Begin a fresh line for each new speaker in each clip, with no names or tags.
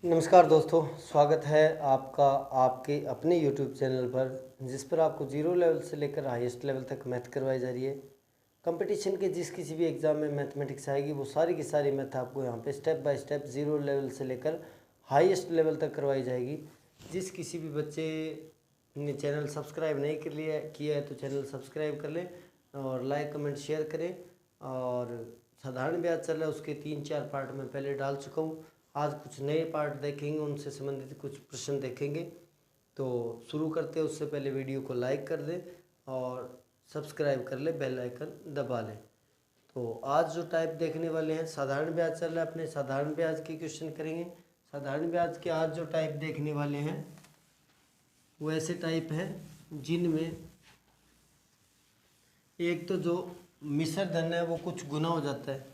नमस्कार दोस्तों, स्वागत है आपका आपके अपने YouTube चैनल पर, जिस पर आपको जीरो लेवल से लेकर हाईएस्ट लेवल तक मैथ करवाई जा रही है। कंपटीशन के जिस किसी भी एग्ज़ाम में मैथमेटिक्स आएगी वो सारी की सारी मैथ आपको यहाँ पे step by step zero level से लेकर हाईएस्ट लेवल तक करवाई जाएगी। जिस किसी भी बच्चे ने चैनल सब्सक्राइब नहीं किया है तो चैनल सब्सक्राइब कर लें और लाइक कमेंट शेयर करें। और साधारण ब्याज चल रहा है, उसके 3-4 पार्ट में पहले डाल चुका हूँ। आज कुछ नए पार्ट देखेंगे, उनसे संबंधित कुछ प्रश्न देखेंगे। तो शुरू करते हैं, उससे पहले वीडियो को लाइक कर दें और सब्सक्राइब कर ले, बेल आइकन दबा लें। तो आज जो टाइप देखने वाले हैं, साधारण ब्याज चल रहा है, अपने साधारण ब्याज के क्वेश्चन करेंगे। साधारण ब्याज के आज जो टाइप देखने वाले हैं वो ऐसे टाइप हैं जिनमें एक तो जो मिश्र धन है वो कुछ गुना हो जाता है,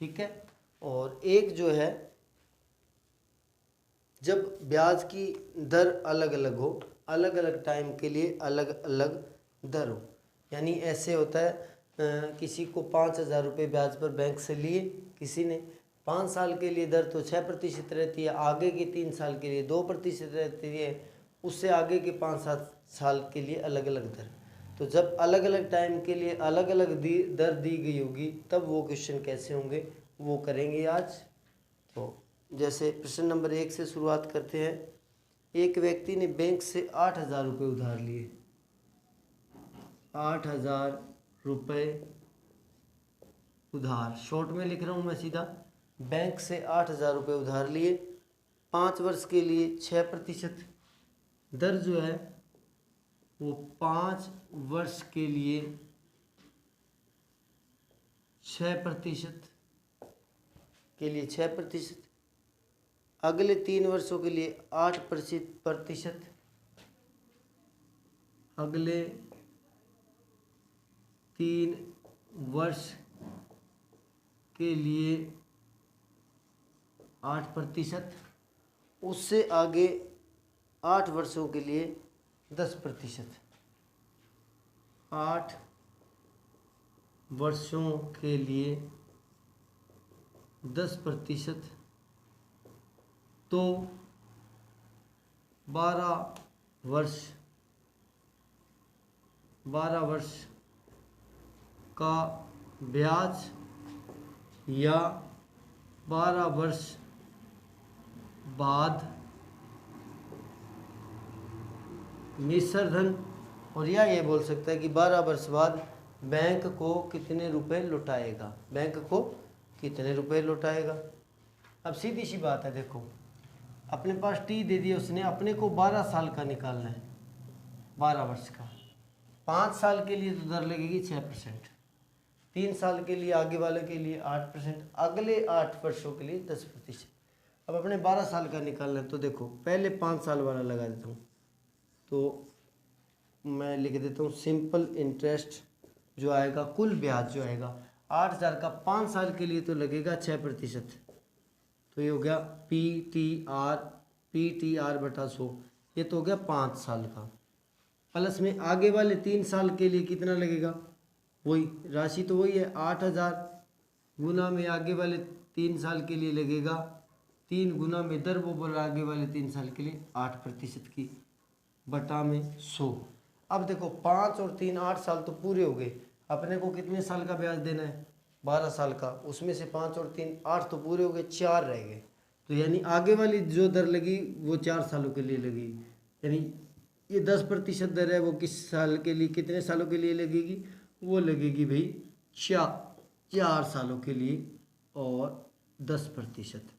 ठीक है। और एक जो है जब ब्याज की दर अलग अलग हो, अलग अलग टाइम के लिए अलग अलग दर हो। यानी ऐसे होता है किसी को 5,000 रुपये ब्याज पर बैंक से लिए, किसी ने 5 साल के लिए दर तो 6% रहती है, आगे के 3 साल के लिए 2% रहती है, उससे आगे के 5-7 साल के लिए अलग अलग दर। तो जब अलग अलग टाइम के लिए अलग अलग दर दी गई होगी तब वो क्वेश्चन कैसे होंगे वो करेंगे आज। तो जैसे प्रश्न नंबर 1 से शुरुआत करते हैं। एक व्यक्ति ने बैंक से 8,000 रुपये उधार लिए। 8,000 रुपये उधार, शॉर्ट में लिख रहा हूँ मैं सीधा। बैंक से 8,000 रुपये उधार लिए, 5 वर्ष के लिए 6%। दर जो है वो 5 वर्ष के लिए 6% के लिए 6%, अगले 3 वर्षों के लिए 8%, अगले 3 वर्ष के लिए 8%, उससे आगे 8 वर्षों के लिए 10%। 8 वर्षों के लिए 10%, तो 12 वर्ष का ब्याज या 12 वर्ष बाद मिश्र धन, और या ये बोल सकता है कि 12 वर्ष बाद बैंक को कितने रुपए लौटाएगा, बैंक को कितने रुपए लौटाएगा। अब सीधी सी बात है, देखो अपने पास टी दे दिया उसने, अपने को 12 साल का निकालना है, 12 वर्ष का। 5 साल के लिए तो दर लगेगी 6%, 3 साल के लिए आगे वाले के लिए 8%, अगले 8 वर्षों के लिए 10%। अब अपने 12 साल का निकालना है तो देखो पहले 5 साल वाला लगा देता हूँ। तो मैं लिख देता हूँ सिंपल इंटरेस्ट जो आएगा, कुल ब्याज जो आएगा 8,000 का 5 साल के लिए तो लगेगा 6%। तो ये हो गया PTR बटा 100, ये तो हो गया 5 साल का। प्लस में आगे वाले 3 साल के लिए कितना लगेगा, वही राशि तो वही है 8,000 गुना में आगे वाले 3 साल के लिए लगेगा 3 गुना में दर वो बोला आगे वाले 3 साल के लिए 8% की, बटा में 100। अब देखो 5 और 3 8 साल तो पूरे हो गए, अपने को कितने साल का ब्याज देना है, 12 साल का। उसमें से 5 और 3 8 तो पूरे हो गए, 4 रह गए। तो यानी आगे वाली जो दर लगी वो 4 सालों के लिए लगी। यानी ये 10% दर है, वो किस साल के लिए, कितने सालों के लिए लगेगी, वो लगेगी भाई 4 सालों के लिए, और 10%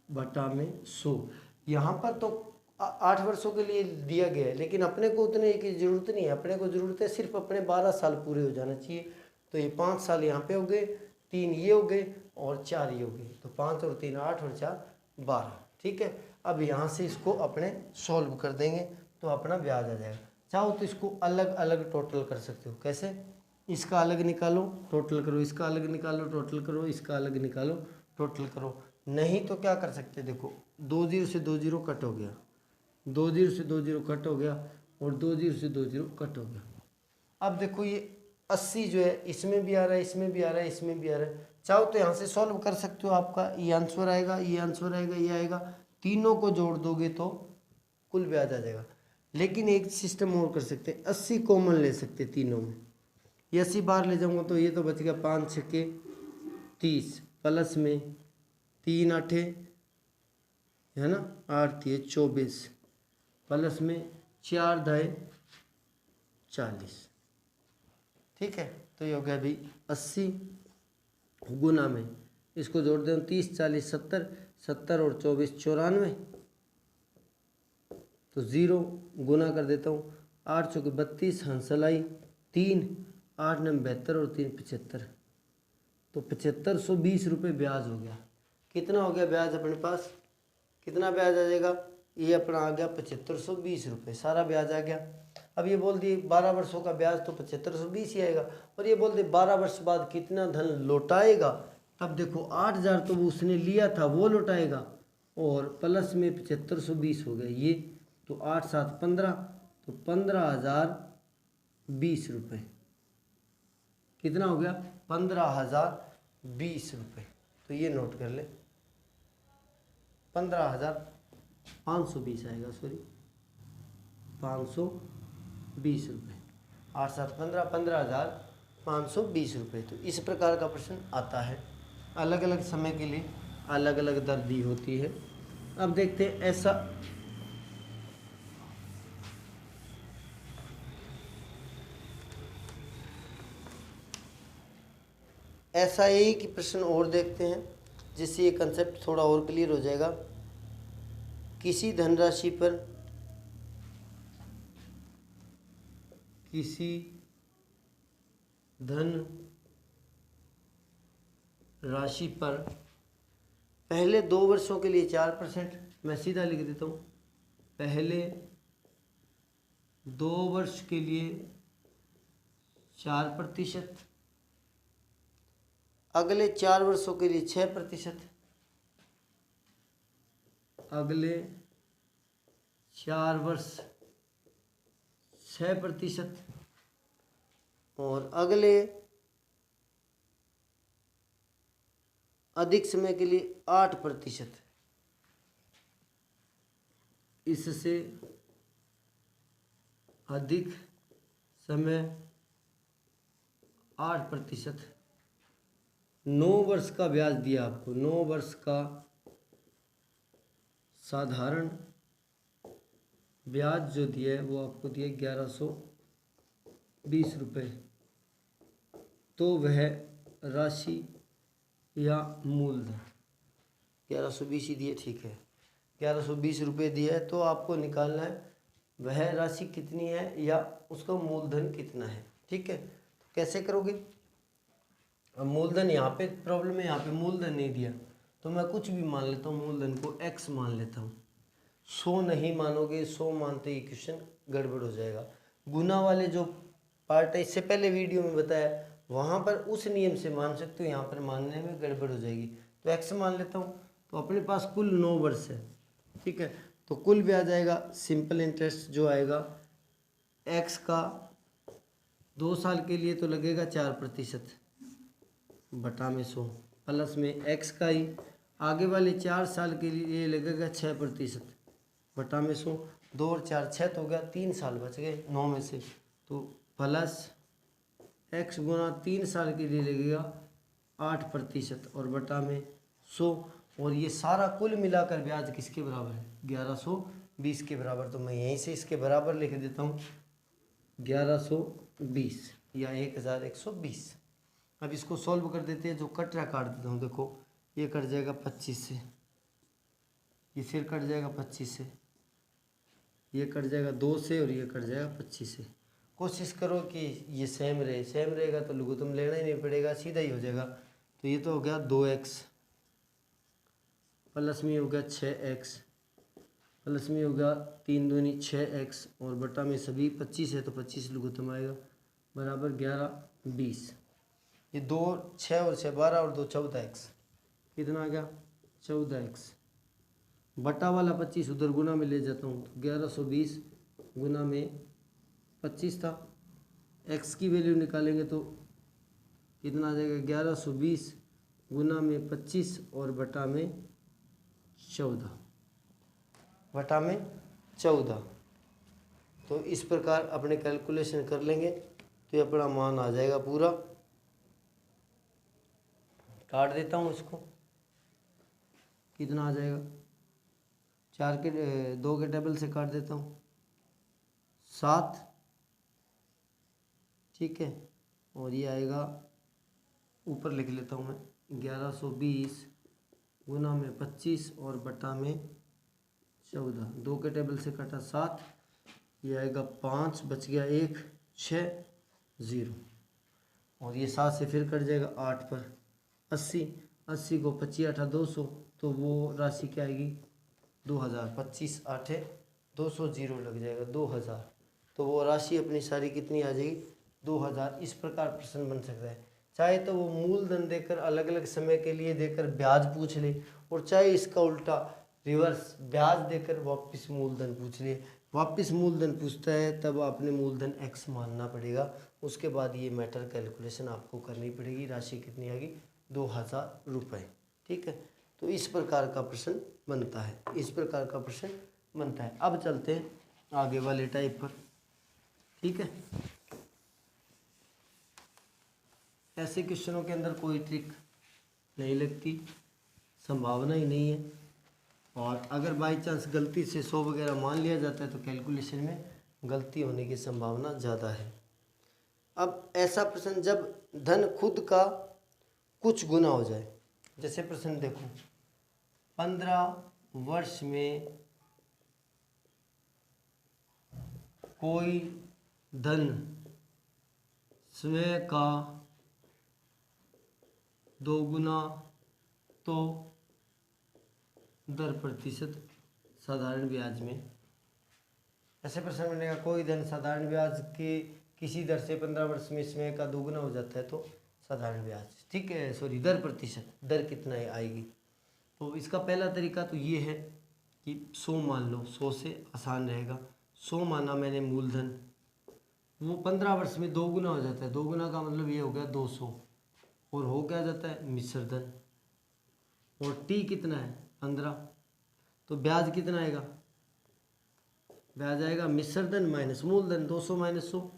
बटा में 100। यहाँ पर तो 8 वर्षों के लिए दिया गया है, लेकिन अपने को उतने की ज़रूरत नहीं है। अपने को ज़रूरत है सिर्फ अपने 12 साल पूरे हो जाना चाहिए। तो ये 5 साल यहाँ पे हो गए, 3 ये हो गए और 4 ये हो गए। तो 5 और 3 8 और 4 12, ठीक है। अब यहाँ से इसको अपने सॉल्व कर देंगे तो अपना ब्याज आ जाएगा। चाहो तो इसको अलग अलग टोटल कर सकते हो। कैसे, इसका अलग निकालो टोटल करो, इसका अलग निकालो टोटल करो, इसका अलग निकालो टोटल करो। नहीं तो क्या कर सकते, देखो 2 0 से 2 0 कट हो गया, 2 0 से 2 0 कट हो गया, और 2 0 से 2 0 कट हो गया। अब देखो ये 80 जो है इसमें भी आ रहा है, इसमें भी आ रहा है, इसमें भी आ रहा है, चाहो तो यहाँ से सॉल्व कर सकते हो, आपका ये आंसर आएगा, ये आंसर आएगा, ये आएगा, तीनों को जोड़ दोगे तो कुल ब्याज आ जाएगा। लेकिन एक सिस्टम और कर सकते हैं, 80 कॉमन ले सकते तीनों में, ये 80 बार ले जाऊंगा तो ये तो बच गया 5 छक्के 30 प्लस में 3 आठे है ना 8 3 24 प्लस में 4 दाए 40। ठीक है, तो ये हो गया अभी 80 गुना में, इसको जोड़ दें 30 40 70, 70 और 24 94, तो 0 गुना कर देता हूँ, 8 चौके 32 हंसलाई 3 8 9 72 और 3 75, तो 7520 रुपये ब्याज हो गया। कितना हो गया ब्याज अपने पास, कितना ब्याज आ जाएगा, ये अपना आ गया 7520 रुपये, सारा ब्याज आ गया। अब ये बोल दिए 12 वर्षों का ब्याज तो 7520 ही आएगा, और ये बोल दिए 12 वर्ष बाद कितना धन लौटाएगा, तब देखो 8000 तो वो उसने लिया था वो लौटाएगा, और प्लस में 7520 हो गया ये, तो 8 7 15, तो 15020 रुपये, कितना हो गया 15020 रुपये, तो ये नोट कर ले 15520 आएगा, सॉरी 520 रुपये, 8 7 15 15520 रुपये। तो इस प्रकार का प्रश्न आता है, अलग अलग समय के लिए अलग अलग दर दी होती है। अब देखते हैं ऐसा एक ही प्रश्न और देखते हैं, जिससे ये कंसेप्ट थोड़ा और क्लियर हो जाएगा। किसी धनराशि पर किसी धन राशि पर पहले 2 वर्षों के लिए 4%, मैं सीधा लिख देता हूँ, पहले 2 वर्ष के लिए 4%, अगले 4 वर्षों के लिए 6%, अगले 4 वर्ष 6%, और अगले अधिक समय के लिए 8%। इससे अधिक समय 8%, 9 वर्ष का ब्याज दिया आपको, 9 वर्ष का साधारण ब्याज जो दिया है वो आपको दिया 1120 रुपये, तो वह राशि या मूलधन 1120 ही दिए, ठीक है 1120 रुपये दिया है, तो आपको निकालना है वह राशि कितनी है या उसका मूलधन कितना है। ठीक है, तो कैसे करोगे, अब मूलधन यहाँ पे प्रॉब्लम है, यहाँ पे मूलधन नहीं दिया, तो मैं कुछ भी मान लेता हूँ, मूलधन को x मान लेता हूँ, 100 नहीं मानोगे, 100 मानते ही क्वेश्चन गड़बड़ हो जाएगा। गुना वाले जो पार्ट है इससे पहले वीडियो में बताया, वहाँ पर उस नियम से मान सकते हो, यहाँ पर मानने में गड़बड़ हो जाएगी, तो x मान लेता हूँ, तो अपने पास कुल 9 वर्ष है। ठीक है, तो कुल ब्याज आएगा सिंपल इंटरेस्ट जो आएगा x का 2 साल के लिए तो लगेगा 4% बटा में 100, प्लस में x का ही आगे वाले 4 साल के लिए लगेगा 6% बटा में 100, 2 और 4 6 तो हो गया, 3 साल बच गए 9 में से, तो प्लस x गुना 3 साल के लिए लगेगा 8% और बटा में 100, और ये सारा कुल मिलाकर ब्याज किसके बराबर है 1120 के बराबर, तो मैं यहीं से इसके बराबर लिख देता हूँ 1120 या 1120। अब इसको सॉल्व कर देते हैं, जो कट रहा काट देता हूँ, देखो ये कट जाएगा 25 से, ये फिर कट जाएगा 25 से, ये कट जाएगा 2 से, और ये कट जाएगा 25 से। कोशिश करो कि ये सेम रहे, सेम रहेगा तो लघुत्तम लेना ही नहीं पड़ेगा, सीधा ही हो जाएगा। तो ये तो हो गया 2x, प्लस में हो गया 6x, प्लस में हो गया 3 दूनी 6x, और बटा में सभी 25 है तो 25 लघुत्तम आएगा बराबर 1120। ये 2 6 और 6 12 और 2 14x, कितना आ गया 14x, बटा वाला 25 उधर गुना में ले जाता हूँ, तो 1120 गुना में 25 था, x की वैल्यू निकालेंगे तो कितना आ जाएगा 1120 गुना में 25 और बटा में 14, बटा में 14। तो इस प्रकार अपने कैलकुलेशन कर लेंगे तो ये अपना मान आ जाएगा पूरा। काट देता हूँ इसको, कितना आ जाएगा, 2 के टेबल से काट देता हूँ 7, ठीक है। और ये आएगा, ऊपर लिख लेता हूँ मैं, 1120 गुना में 25 और बटा में 14। 2 के टेबल से काटा 7, ये आएगा 5, बच गया 1, 6, 0। और ये 7 से फिर कट जाएगा 8 पर 80, 80 को 25 8 200, तो वो राशि क्या आएगी 2000। 25 8 200, 0 लग जाएगा 2000। तो वो राशि अपनी सारी कितनी आ जाएगी 2000। इस प्रकार प्रश्न बन सकता है। चाहे तो वो मूलधन देकर अलग अलग समय के लिए देकर ब्याज पूछ ले, और चाहे इसका उल्टा रिवर्स ब्याज देकर वापस मूलधन पूछ ले। वापस मूलधन पूछता है तब आपने मूलधन x मानना पड़ेगा। उसके बाद ये मैटर कैलकुलेशन आपको करनी पड़ेगी। राशि कितनी आएगी 2000 रुपये, ठीक है। तो इस प्रकार का प्रश्न बनता है, इस प्रकार का प्रश्न बनता है। अब चलते हैं आगे वाले टाइप पर, ठीक है। ऐसे क्वेश्चनों के अंदर कोई ट्रिक नहीं लगती, संभावना ही नहीं है। और अगर बाई चांस गलती से 100 वगैरह मान लिया जाता है तो कैलकुलेशन में गलती होने की संभावना ज़्यादा है। अब ऐसा प्रश्न जब धन खुद का कुछ गुना हो जाए, जैसे प्रश्न देखो, 15 वर्ष में कोई धन स्वयं का 2 गुना तो दर प्रतिशत साधारण ब्याज में। ऐसे प्रश्न बनेगा, कोई धन साधारण ब्याज के किसी दर से 15 वर्ष में स्वयं का 2 गुना हो जाता है तो साधारण ब्याज, ठीक है, सॉरी दर प्रतिशत, दर कितना आएगी। तो इसका पहला तरीका तो ये है कि 100 मान लो, 100 से आसान रहेगा। 100 माना मैंने मूलधन, वो 15 वर्ष में 2 गुना हो जाता है। 2 गुना का मतलब ये हो गया 200, और हो क्या जाता है मिश्र धन, और टी कितना है 15, तो ब्याज कितना आएगा, ब्याज आएगा मिश्र धन माइनस मूलधन, 200 माइनस 100,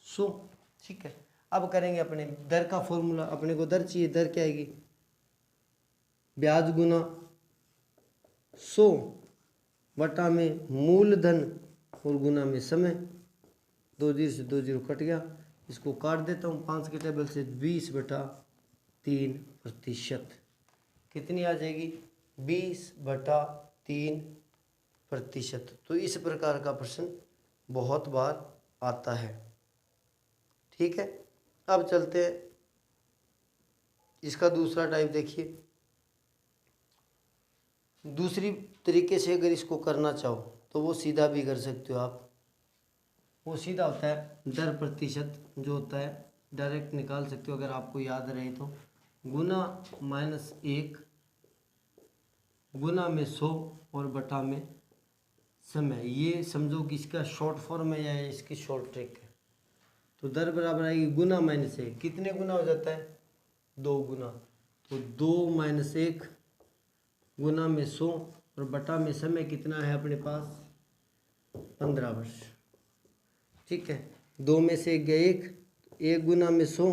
100, ठीक है। अब करेंगे अपने दर का फॉर्मूला। अपने को दर चाहिए, दर क्या आएगी, ब्याज गुना 100 बटा में मूलधन और गुना में समय। 2 0 से 2 0 कट गया, इसको काट देता हूँ 5 के टेबल से। 20/3%, कितनी आ जाएगी 20/3%। तो इस प्रकार का प्रश्न बहुत बार आता है, ठीक है। अब चलते हैं इसका दूसरा टाइप देखिए। दूसरी तरीके से अगर इसको करना चाहो तो वो सीधा भी कर सकते हो आप। वो सीधा होता है दर प्रतिशत, जो होता है डायरेक्ट निकाल सकते हो अगर आपको याद रहे तो। गुना -1 गुना में 100 और बटा में समय। ये समझो कि इसका शॉर्ट फॉर्म है या इसकी शॉर्ट ट्रिक है। तो दर बराबर आएगी गुना -1, कितने गुना हो जाता है 2 गुना, तो 2 - 1 गुना में 100 और बटा में समय कितना है अपने पास 15 वर्ष, ठीक है। 2 में से 1 गया 1 गुना में 100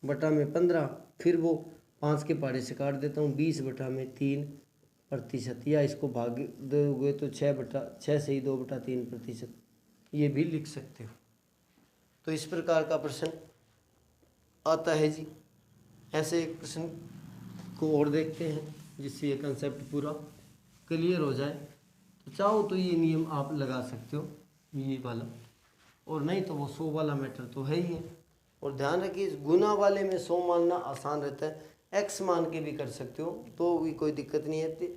बटा में 15, फिर वो 5 के पहाड़े से काट देता हूँ 20/3%, या इसको भाग दोगे तो 6 से ही 2/3%, ये भी लिख सकते हो। तो इस प्रकार का प्रश्न आता है जी। ऐसे एक प्रश्न को और देखते हैं जिससे ये कंसेप्ट पूरा क्लियर हो जाए। तो चाहो तो ये नियम आप लगा सकते हो, ये वाला, और नहीं तो वो 100 वाला मैटर तो है ही है। और ध्यान रखिए इस गुना वाले में 100 मानना आसान रहता है, x मान के भी कर सकते हो तो भी कोई दिक्कत नहीं है।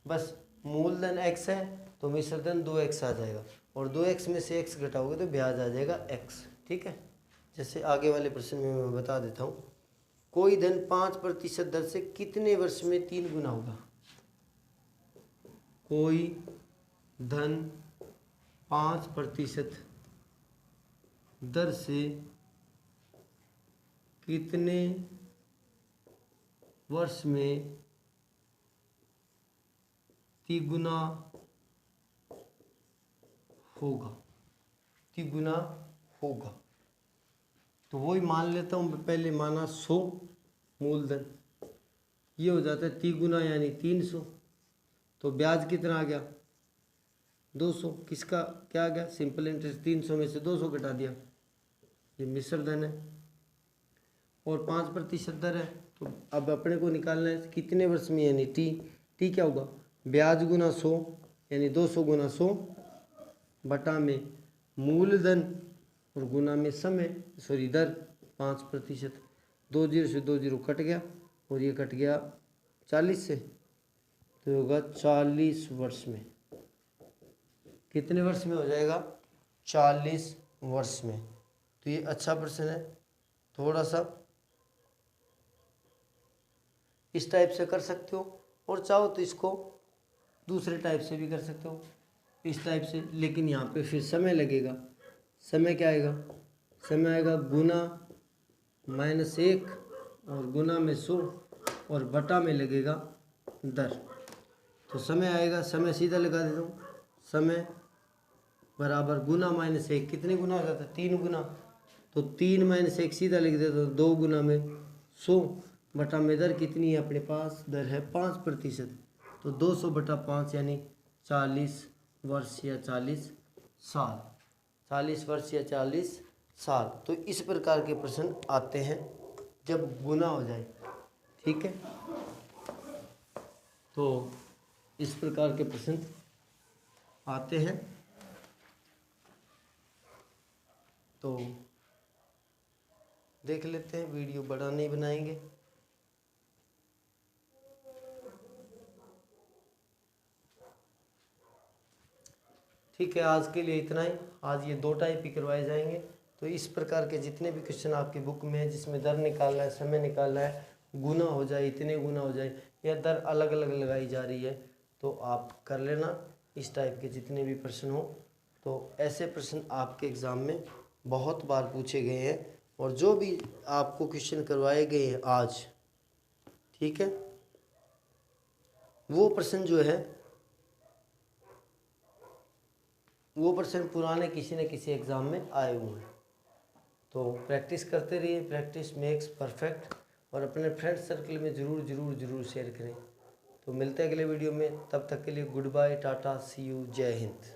बस मूलधन x है तो मिश्र धन 2x आ जाएगा, और 2x में से x घटाओगे तो ब्याज आ जाएगा x, ठीक है। जैसे आगे वाले प्रश्न में मैं बता देता हूँ, कोई धन 5% दर से कितने वर्ष में 3 गुना होगा। कोई धन 5% दर से कितने वर्ष में तिगुना होगा, तिगुना होगा। तो वही मान लेता हूँ, पहले माना 100 मूलधन, ये हो जाता है तिगुना यानी 300। तो ब्याज कितना आ गया 200। किसका क्या आ गया, सिंपल इंटरेस्ट। 300 में से 200 घटा दिया, ये मिश्र धन है। और 5% दर है। तो अब अपने को निकालना है कितने वर्ष में, यानी टी क्या होगा, ब्याज गुना 100 यानी 200 गुना 100 बटा में मूलधन और गुना में समय दर 5%। 2 जीरो से 2 जीरो कट गया और ये कट गया 40 से, तो होगा 40 वर्ष में। कितने वर्ष में हो जाएगा, 40 वर्ष में। तो ये अच्छा प्रश्न है, थोड़ा सा इस टाइप से कर सकते हो, और चाहो तो इसको दूसरे टाइप से भी कर सकते हो, इस टाइप से। लेकिन यहाँ पे फिर समय लगेगा। समय क्या आएगा, समय आएगा गुना -1 और गुना में 100 और बटा में लगेगा दर। तो समय आएगा, समय सीधा लगा देता हूँ, समय बराबर गुना -1, कितने गुना हो जाता है, 3 गुना। तो 3 - 1 सीधा लिख देता हूँ, 2 गुना में 100 बटा में दर कितनी है अपने पास, दर है 5%। तो 200 बटा 5 यानी 40 वर्ष या 40 साल, 40 वर्ष या 40 साल। तो इस प्रकार के प्रश्न आते हैं जब गुना हो जाए, ठीक है। तो इस प्रकार के प्रश्न आते हैं। तो देख लेते हैं, वीडियो बड़ा नहीं बनाएंगे। ठीक है, आज के लिए इतना ही। आज ये 2 टाइप ही करवाए जाएंगे। तो इस प्रकार के जितने भी क्वेश्चन आपकी बुक में है, जिसमें दर निकालना है, समय निकालना है, गुना हो जाए, इतने गुना हो जाए, या दर अलग अलग लगाई जा रही है, तो आप कर लेना। इस टाइप के जितने भी प्रश्न हो, तो ऐसे प्रश्न आपके एग्ज़ाम में बहुत बार पूछे गए हैं। और जो भी आपको क्वेश्चन करवाए गए हैं आज, ठीक है, वो प्रश्न जो है, वो प्रश्न पुराने किसी न किसी एग्ज़ाम में आए हुए हैं। तो प्रैक्टिस करते रहिए, प्रैक्टिस मेक्स परफेक्ट। और अपने फ्रेंड सर्कल में ज़रूर शेयर करें। तो मिलते हैं अगले वीडियो में, तब तक के लिए good bye, tata, see you, जय हिंद।